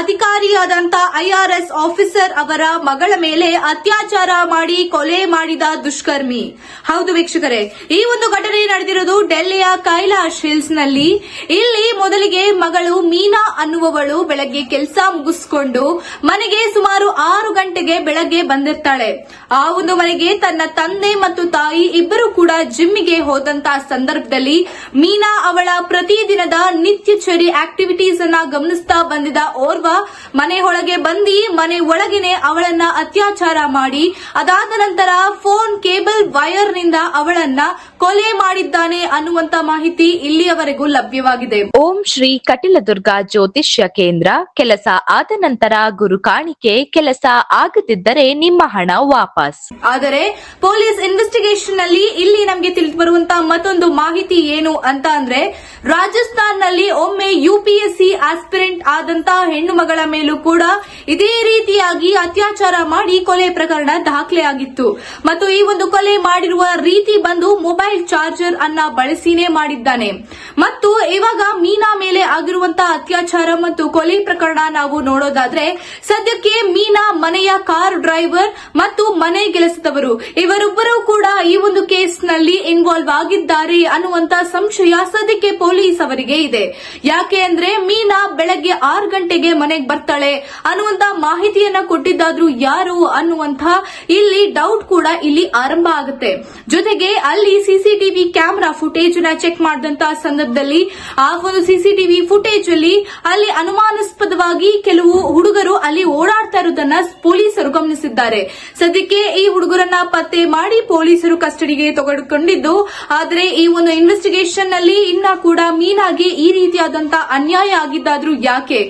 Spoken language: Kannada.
ಅಧಿಕಾರಿಯಾದಂತ IRS ಆಫೀಸರ್ ಅವರ ಮಗಳ ಮೇಲೆ ಅತ್ಯಾಚಾರ ಮಾಡಿ ಕೊಲೆ ಮಾಡಿದ ದುಷ್ಕರ್ಮಿ. ಹೌದು ವೀಕ್ಷಕರೇ, ಈ ಒಂದು ಘಟನೆ ನಡೆದಿರೋದು ಡೆಲ್ಲಿಯ ಕೈಲಾಶ್ ಹಿಲ್ಸ್ ನಲ್ಲಿ. ಇಲ್ಲಿ ಮೊದಲಿಗೆ ಮಗಳು ಮೀನಾ ಅನ್ನುವವಳು ಬೆಳಗ್ಗೆ ಕೆಲಸ ಮುಗಿಸಿಕೊಂಡು ಮನೆಗೆ ಸುಮಾರು 6 ಗಂಟೆಗೆ ಬೆಳಗ್ಗೆ ಬಂದಿರ್ತಾಳೆ. ಆ ಒಂದು ಮನೆಗೆ ತನ್ನ ತಂದೆ ಮತ್ತು ತಾಯಿ ಇಬ್ಬರು ಕೂಡ ಜಿಮ್ಮಿಗೆ ಹೋದಂತಹ ಸಂದರ್ಭದಲ್ಲಿ ಮೀನಾ ಅವಳ ಪ್ರತಿದಿನದ ನಿತ್ಯಚರಿ ಆಕ್ಟಿವಿಟೀಸ್ ಅನ್ನ ಗಮನಿಸ್ತಾ ಬಂದಿದ್ದ ಓರ್ವ ಮನೆ ಒಳಗೆ ಬಂದು ಮನೆ ಒಳಗೇನೆ ಅವಳನ್ನ ಅತ್ಯಾಚಾರ ಮಾಡಿ ಅದಾದ ನಂತರ ಫೋನ್ ಕೇಬಲ್ ವೈರ್ ನಿಂದ ಅವಳನ್ನ ಕೊಲೆ ಮಾಡಿದ್ದಾನೆ ಅನ್ನುವಂತ ಮಾಹಿತಿ ಇಲ್ಲಿಯವರೆಗೂ ಲಭ್ಯವಾಗಿದೆ. ಓಂ ಶ್ರೀ ಕಟಿಲದುರ್ಗಾ ಜ್ಯೋತಿಷ್ಯ ಕೇಂದ್ರ. ಕೆಲಸ ಆದ ನಂತರ ಗುರು ಕಾಣಿಕೆ, ಕೆಲಸ ಆಗದಿದ್ದರೆ ನಿಮ್ಮ ಹಣ ವಾಪಸ್. ಆದರೆ ಪೊಲೀಸ್ ಇನ್ವೆಸ್ಟಿಗೇಷನ್ ನಲ್ಲಿ ಇಲ್ಲಿ ನಮಗೆ ತಿಳಿದು ಬರುವಂತಹ ಮತ್ತೊಂದು ಮಾಹಿತಿ ಏನು ಅಂತ ಅಂದ್ರೆ, ರಾಜಸ್ಥಾನ್ ನಲ್ಲಿ ಒಮ್ಮೆ UPSC ಆಸ್ಪಿರೆಂಟ್ ಆದಂತಹ ಹೆಣ್ಣು ಮಗಳ ಮೇಲೂ ಕೂಡ ಇದೇ ರೀತಿಯಾಗಿ ಅತ್ಯಾಚಾರ ಮಾಡಿ ಕೊಲೆ ಪ್ರಕರಣ ದಾಖಲೆಯಾಗಿತ್ತು. ಮತ್ತು ಈ ಒಂದು ಕೊಲೆ ಮಾಡಿರುವ ರೀತಿ ಬಂದು ಮೊಬೈಲ್ ಚಾರ್ಜರ್ ಅನ್ನ ಬಳಸಿನೇ ಮಾಡಿದ್ದಾನೆ. ಮತ್ತು ಇವಾಗ ಮೀನಾ ಮೇಲೆ ಆಗಿರುವಂತಹ ಅತ್ಯಾಚಾರ ಮತ್ತು ಕೊಲೆ ಪ್ರಕರಣ ನಾವು ನೋಡೋದಾದ್ರೆ, ಸದ್ಯಕ್ಕೆ ಮೀನಾ ಮನೆಯ ಕಾರ್ ಡ್ರೈವರ್ ಮತ್ತು ಮನೆ ಕೆಲಸದವರು ಇವರಿಬ್ಬರೂ ಕೂಡ ಈ ಒಂದು ಕೇಸ್ ನಲ್ಲಿ ಇನ್ವಾಲ್ವ್ ಆಗಿದ್ದಾರೆ ಅನ್ನುವಂತ ಸಂಶಯ ಸದ್ಯಕ್ಕೆ ಪೊಲೀಸ್ ಅವರಿಗೆ ಇದೆ. ಯಾಕೆ ಅಂದ್ರೆ ಮೀನಾ ಬೆಳಗ್ಗೆ 6 ಗಂಟೆಗೆ ಮನೆಗೆ ಬರ್ತಾಳೆ ಅನ್ನುವಂತ ಮಾಹಿತಿಯನ್ನ ಕೊಟ್ಟಿದ್ದಾದ್ರೂ ಯಾರು ಅನ್ನುವಂತ ಇಲ್ಲಿ ಡೌಟ್ ಕೂಡ ಇಲ್ಲಿ ಆರಂಭ ಆಗುತ್ತೆ. ಜೊತೆಗೆ ಅಲ್ಲಿ ಸಿಸಿಟಿವಿ ಕ್ಯಾಮೆರಾ ಫುಟೇಜ್ ನ ಚೆಕ್ ಮಾಡಿದಂತಹ ಸಂದರ್ಭದಲ್ಲಿ ಆ ಒಂದು ಸಿಸಿಟಿವಿ ಫುಟೇಜ್ ಅಲ್ಲಿ ಅನುಮಾನಾಸ್ಪದವಾಗಿ ಕೆಲವು ಹುಡುಗರು ಅಲ್ಲಿ ಓಡಾಡ್ತಾ ಇರುವುದನ್ನ ಪೊಲೀಸರು ಗಮನಿಸಿದ್ದಾರೆ. ಸದ್ಯಕ್ಕೆ ಈ ಹುಡುಗರನ್ನ ಪತ್ತೆ ಮಾಡಿ ಪೊಲೀಸರು ಕಸ್ಟಡಿಗೆ ತೆಗೆದುಕೊಂಡಿದ್ದು, ಆದರೆ ಈ ಒಂದು ಇನ್ವೆಸ್ಟಿಗೇಷನ್ ನಲ್ಲಿ ಇನ್ನ ಕೂಡ ಮೀನಾಗೆ ಈ ರೀತಿಯಾದಂತಹ ಅನ್ಯಾಯ ಆಗಿದ್ದಾದ್ರೂ ಯಾಕೆ